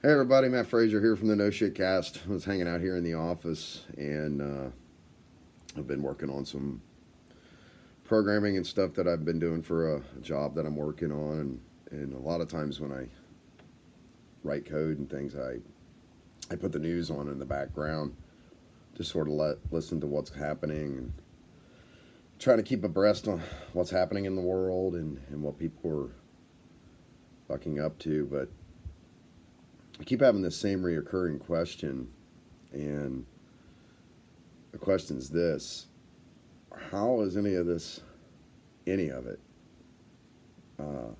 Hey everybody, Matt Frazier here from the No Shit Cast. I was hanging out here in the office and I've been working on some programming and stuff that I've been doing for a job that I'm working on. And a lot of times when I write code and things, I put the news on in the background to sort of listen to what's happening and trying to keep abreast on what's happening in the world and what people are fucking up to. But I keep having this same reoccurring question, and the question is this: how is any of it, uh,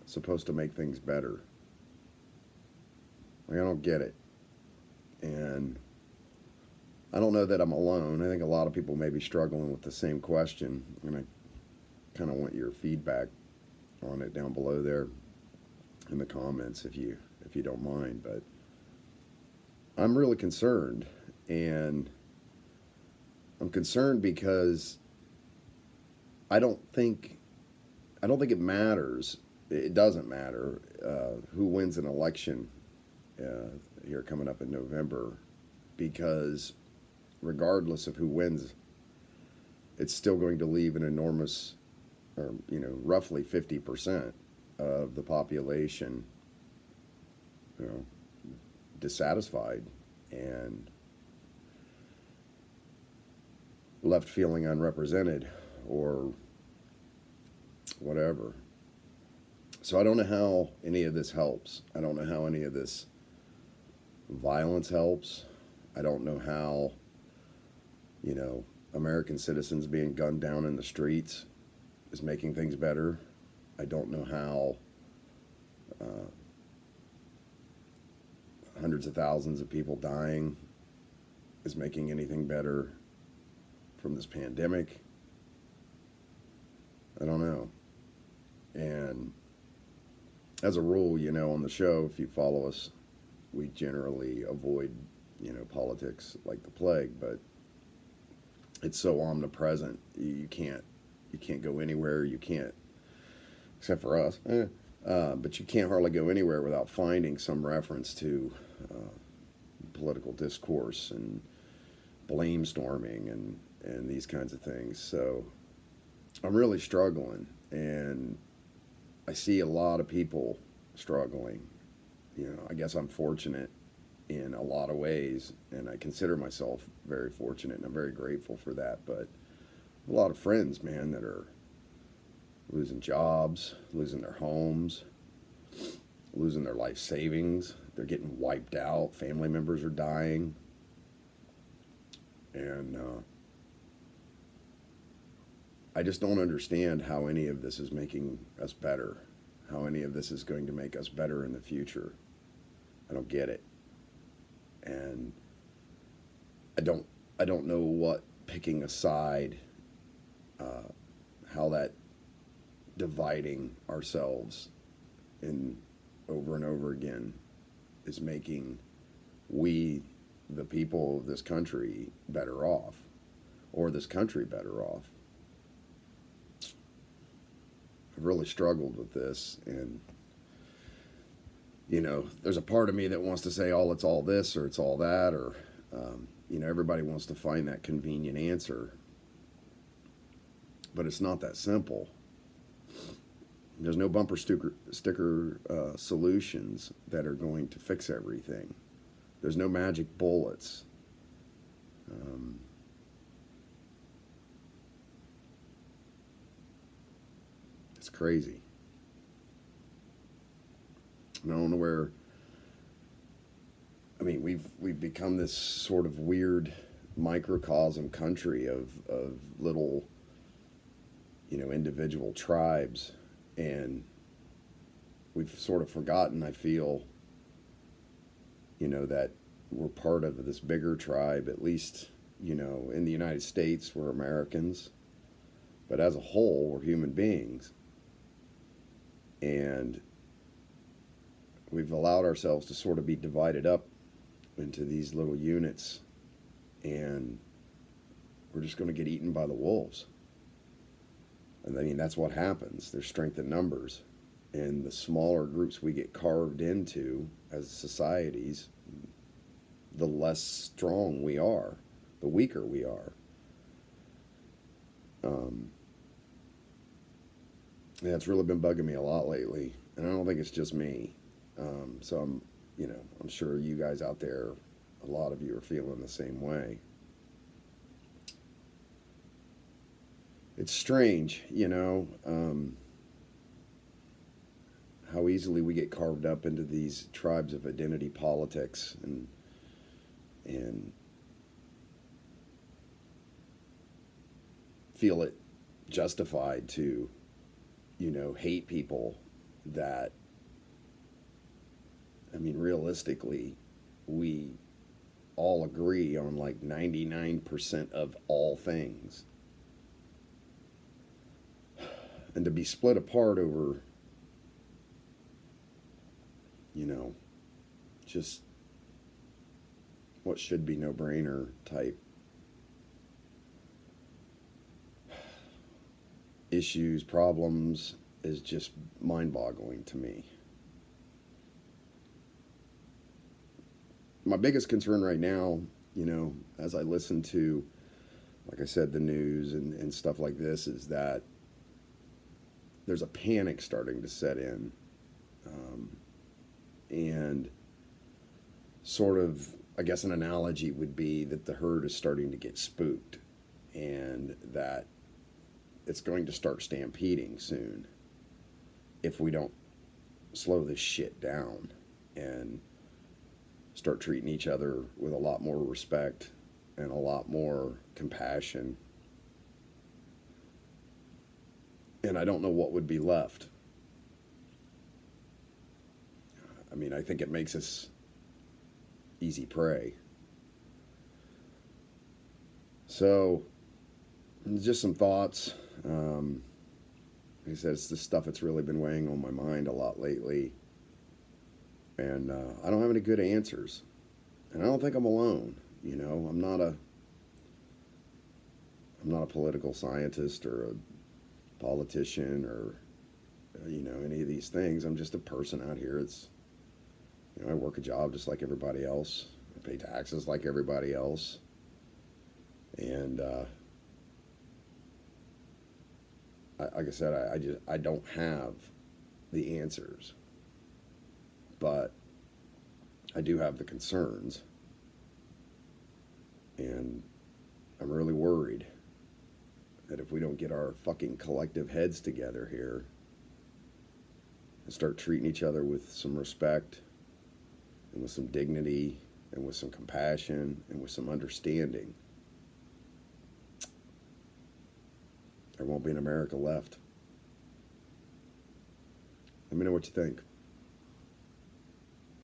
supposed to make things better? Like, I don't get it, and I don't know that I'm alone. I think a lot of people may be struggling with the same question, and I kind of want your feedback on it down below there in the comments if you don't mind. But I'm really concerned, and I'm concerned because I don't think I don't think it matters. It doesn't matter who wins an election here coming up in November, because regardless of who wins, it's still going to leave an enormous, or roughly 50% of the population, you know, dissatisfied and left feeling unrepresented or whatever. So I don't know how any of this helps. I don't know how any of this violence helps. I don't know how, American citizens being gunned down in the streets is making things better. I don't know how uh, hundreds of thousands of people dying is making anything better from this pandemic. I don't know. And as a rule, on the show, if you follow us, we generally avoid, politics like the plague, but it's so omnipresent. You can't go anywhere. You can't, except for us. But you can't hardly go anywhere without finding some reference to political discourse and blame storming and these kinds of things. So I'm really struggling, and I see a lot of people struggling. I guess I'm fortunate in a lot of ways, and I consider myself very fortunate, and I'm very grateful for that. But a lot of friends, man, that are losing jobs, losing their homes, losing their life savings. They're getting wiped out. Family members are dying. And I just don't understand how any of this is making us better, how any of this is going to make us better in the future. I don't get it. And I don't know what picking a side, uh, how that dividing ourselves in over and over again is making we, the people of this country, better off, or this country better off. I've really struggled with this, and there's a part of me that wants to say, "Oh, it's all this or it's all that," or everybody wants to find that convenient answer, but it's not that simple. There's no bumper sticker solutions that are going to fix everything. There's no magic bullets. Um, it's crazy. I don't know where. I mean, we've become this sort of weird microcosm country of little, individual tribes, and we've sort of forgotten, I feel, that we're part of this bigger tribe. At least, in the United States, we're Americans, but as a whole, we're human beings, and we've allowed ourselves to sort of be divided up into these little units, and we're just going to get eaten by the wolves. And I mean, that's what happens. There's strength in numbers. And the smaller groups we get carved into as societies, the less strong we are, the weaker we are. Um, yeah, it's really been bugging me a lot lately, and I don't think it's just me. So I'm sure you guys out there, a lot of you are feeling the same way. It's strange, how easily we get carved up into these tribes of identity politics and feel it justified to, hate people that, I mean, realistically, we all agree on like 99% of all things. And to be split apart over, you know, just what should be no brainer type issues, problems, is just mind boggling to me. My biggest concern right now, as I listen to, like I said, the news and stuff like this, is that there's a panic starting to set in. And sort of, I guess an analogy would be that the herd is starting to get spooked and that it's going to start stampeding soon if we don't slow this shit down and start treating each other with a lot more respect and a lot more compassion. And I don't know what would be left. I mean, I think it makes us easy prey. So, just some thoughts. Like I said, it's the stuff that's really been weighing on my mind a lot lately. And I don't have any good answers. And I don't think I'm alone. I'm not a political scientist or a politician or any of these things. I'm just a person out here. I work a job just like everybody else. I pay taxes like everybody else. And like I said, I don't have the answers, but I do have the concerns, and I'm really worried that if we don't get our fucking collective heads together here and start treating each other with some respect and with some dignity and with some compassion and with some understanding, there won't be an America left. Let me know what you think.